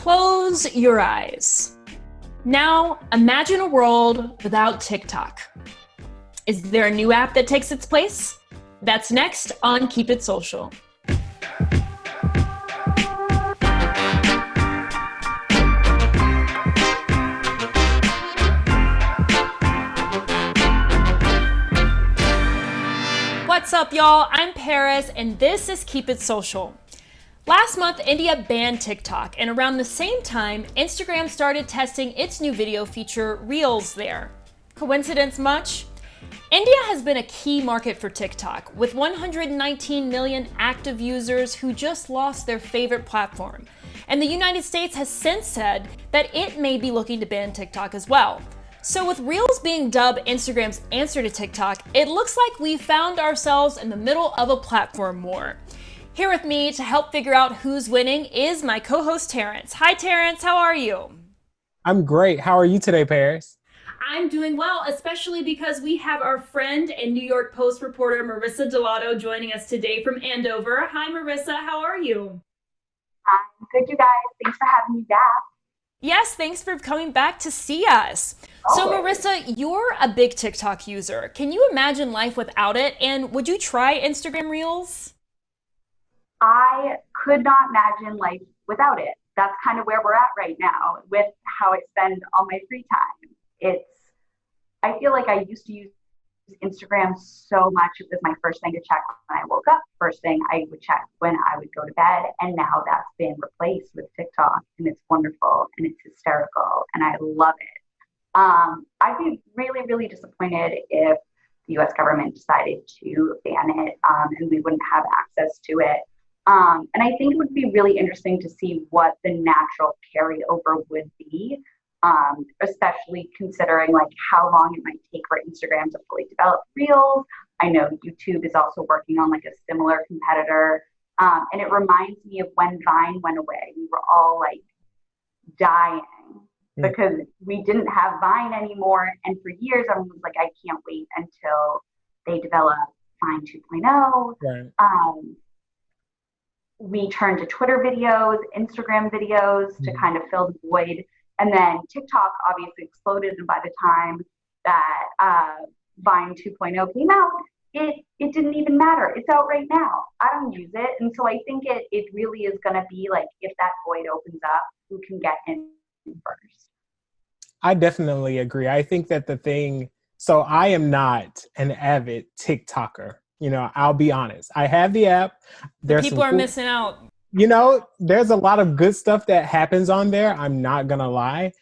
Close your eyes. Now, imagine a world without TikTok. Is there a new app that takes its place? That's next on Keep It Social. What's up, y'all? I'm Paris, and this is Keep It Social. Last month, India banned TikTok, and around the same time, Instagram started testing its new video feature, Reels, there. Coincidence much? India has been a key market for TikTok, with 119 million active users who just lost their favorite platform. And the United States has since said that it may be looking to ban TikTok as well. So with Reels being dubbed Instagram's answer to TikTok, it looks like we found ourselves in the middle of a platform war. Here with me to help figure out who's winning is my co-host Terrence. Hi Terrence, how are you? I'm great. How are you today, Paris? I'm doing well, especially because we have our friend and New York Post reporter Marisa Delato joining us today from Andover. Hi Marisa, how are you? I'm good, you guys. Thanks for having me back. Yes, thanks for coming back to see us. So Marisa, you're a big TikTok user. Can you imagine life without it? And would you try Instagram Reels? I could not imagine life without it. That's kind of where we're at right now with how I spend all my free time. I feel like I used to use Instagram so much. It was my first thing to check when I woke up, first thing I would check when I would go to bed. And now that's been replaced with TikTok, and it's wonderful and it's hysterical and I love it. I'd be really, really disappointed if the US government decided to ban it and we wouldn't have access to it. And I think it would be really interesting to see what the natural carryover would be, especially considering like how long it might take for Instagram to fully develop Reels. I know YouTube is also working on like a similar competitor. And it reminds me of when Vine went away. We were all like dying because we didn't have Vine anymore. And for years, everyone was like, I can't wait until they develop Vine 2.0. Right. We turned to Twitter videos, Instagram videos to kind of fill the void. And then TikTok obviously exploded. And by the time that Vine 2.0 came out, it didn't even matter. It's out right now. I don't use it. And so I think it really is going to be like, if that void opens up, who can get in first? I definitely agree. I think that so I am not an avid TikToker. You know, I'll be honest. I have the app. People are missing out. You know, there's a lot of good stuff that happens on there. I'm not going to lie.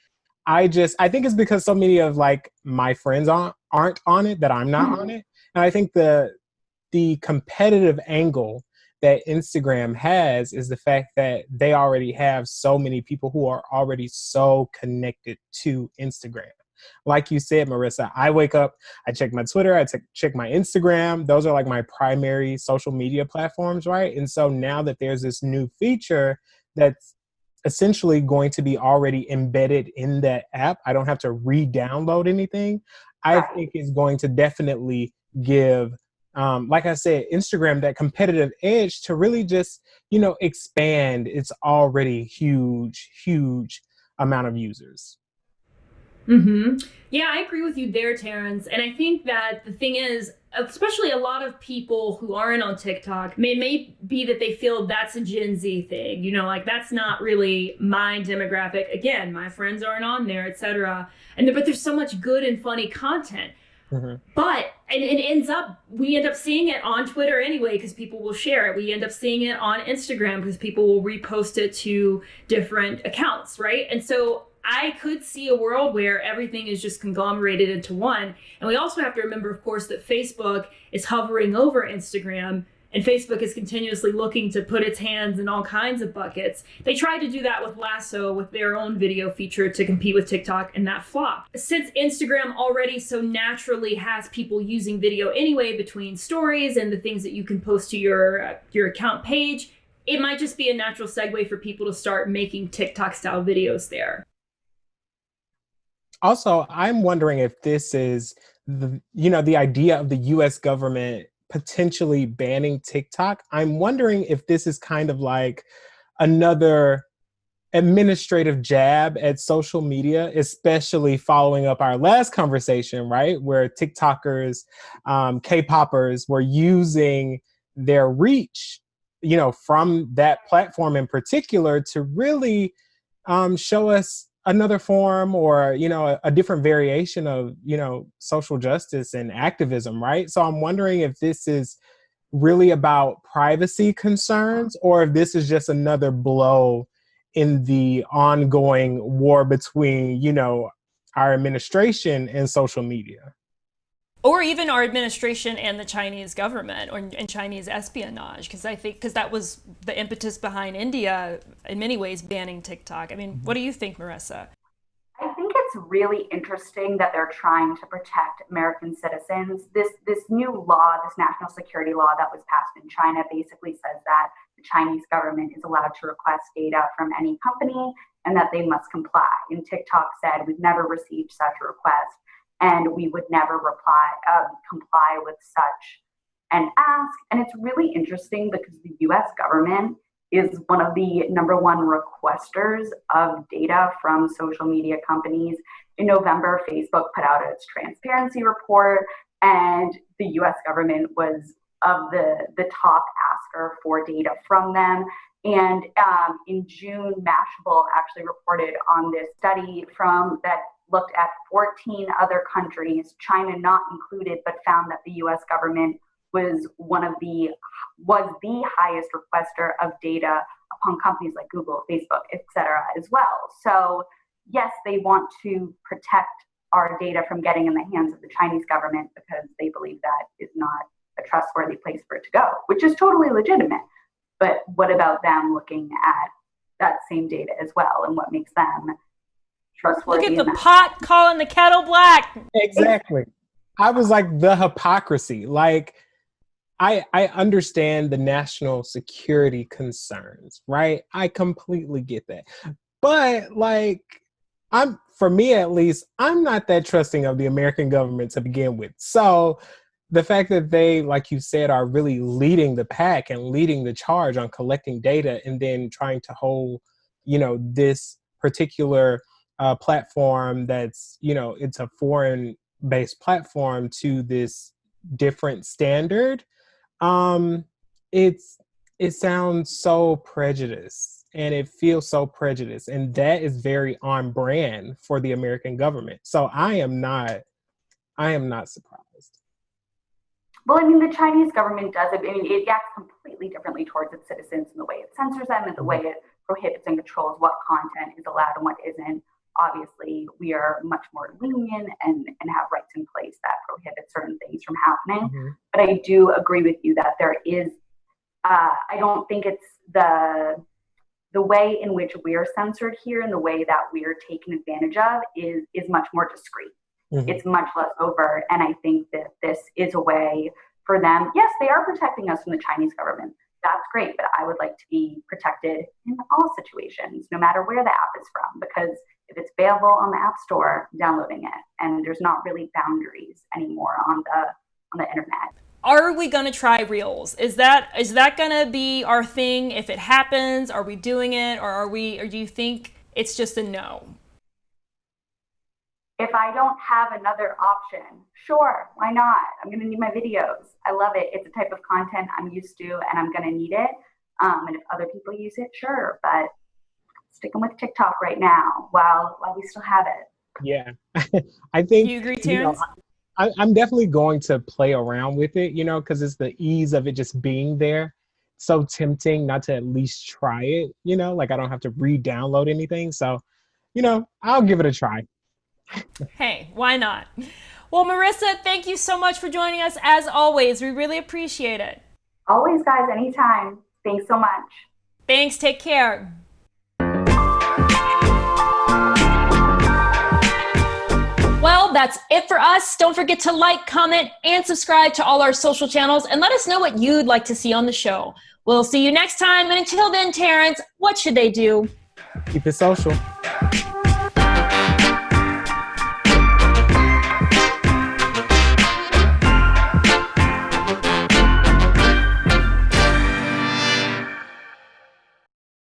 I think it's because so many of like my friends aren't on it that I'm not on it. And I think the competitive angle that Instagram has is the fact that they already have so many people who are already so connected to Instagram. Like you said, Marisa, I wake up, I check my Twitter, I check my Instagram. Those are like my primary social media platforms, right? And so now that there's this new feature that's essentially going to be already embedded in that app, I don't have to re-download anything. I think is going to definitely give, like I said, Instagram that competitive edge to really just, expand its already huge amount of users. Yeah, I agree with you there, Terrence. And I think that the thing is, especially a lot of people who aren't on TikTok, may be that they feel that's a Gen Z thing, like that's not really my demographic. Again, my friends aren't on there, etc. But there's so much good and funny content. But we end up seeing it on Twitter anyway, because people will share it. We end up seeing it on Instagram because people will repost it to different accounts, right? And so I could see a world where everything is just conglomerated into one. And we also have to remember, of course, that Facebook is hovering over Instagram, and Facebook is continuously looking to put its hands in all kinds of buckets. They tried to do that with Lasso, with their own video feature to compete with TikTok, and that flopped. Since Instagram already so naturally has people using video anyway between stories and the things that you can post to your account page, it might just be a natural segue for people to start making TikTok-style videos there. Also, I'm wondering if this is the idea of the US government potentially banning TikTok. I'm wondering if this is kind of like another administrative jab at social media, especially following up our last conversation, right? Where TikTokers, K-poppers were using their reach, from that platform in particular to really show us another form or, a different variation of, social justice and activism, right? So I'm wondering if this is really about privacy concerns or if this is just another blow in the ongoing war between, our administration and social media. Or even our administration and the Chinese government and Chinese espionage, because that was the impetus behind India, in many ways, banning TikTok. I mean, what do you think, Marisa? I think it's really interesting that they're trying to protect American citizens. This new law, this national security law that was passed in China, basically says that the Chinese government is allowed to request data from any company and that they must comply. And TikTok said, we've never received such a request and we would never comply with such an ask. And it's really interesting because the US government is one of the number one requesters of data from social media companies. In November, Facebook put out its transparency report, and the US government was of the top asker for data from them. And in June, Mashable actually reported on this study that looked at 14 other countries, China not included, but found that the US government was the highest requester of data upon companies like Google, Facebook, etc. as well. So yes, they want to protect our data from getting in the hands of the Chinese government because they believe that is not a trustworthy place for it to go, which is totally legitimate. But what about them looking at that same data as well, and what makes them trustworthy? Look at the pot calling the kettle black. Exactly. I was like, the hypocrisy. Like, I understand the national security concerns, right? I completely get that. But for me at least, I'm not that trusting of the American government to begin with. So the fact that they, like you said, are really leading the pack and leading the charge on collecting data and then trying to hold, this particular platform that's, it's a foreign-based platform to this different standard. It sounds so prejudiced and it feels so prejudiced, and that is very on brand for the American government. So I am not surprised. Well, I mean, the Chinese government does it. I mean, it acts completely differently towards its citizens in the way it censors them and the way it prohibits and controls what content is allowed and what isn't. Obviously, we are much more lenient and have rights in place that prohibit certain things from happening. Mm-hmm. But I do agree with you that there is, I don't think it's the way in which we're censored here and the way that we're taken advantage of is much more discreet. Mm-hmm. It's much less overt. And I think that this is a way for them. Yes, they are protecting us from the Chinese government. That's great. But I would like to be protected in all situations, no matter where the app is from, because if it's available on the App Store, I'm downloading it. And there's not really boundaries anymore on the internet. Are we going to try Reels? Is that going to be our thing if it happens? Are we doing it? Or do you think it's just a no? If I don't have another option, sure, why not? I'm going to need my videos. I love it. It's a type of content I'm used to and I'm going to need it. And if other people use it, sure. But sticking with TikTok right now while we still have it. Yeah. I think. You agree, Terrence? I'm definitely going to play around with it, because it's the ease of it just being there. So tempting not to at least try it, I don't have to re-download anything. So, I'll give it a try. Hey, why not? Well, Marisa, thank you so much for joining us as always. We really appreciate it. Always, guys, anytime. Thanks so much. Thanks. Take care. Well, that's it for us. Don't forget to like, comment, and subscribe to all our social channels and let us know what you'd like to see on the show. We'll see you next time. And until then, Terrence, what should they do? Keep it social.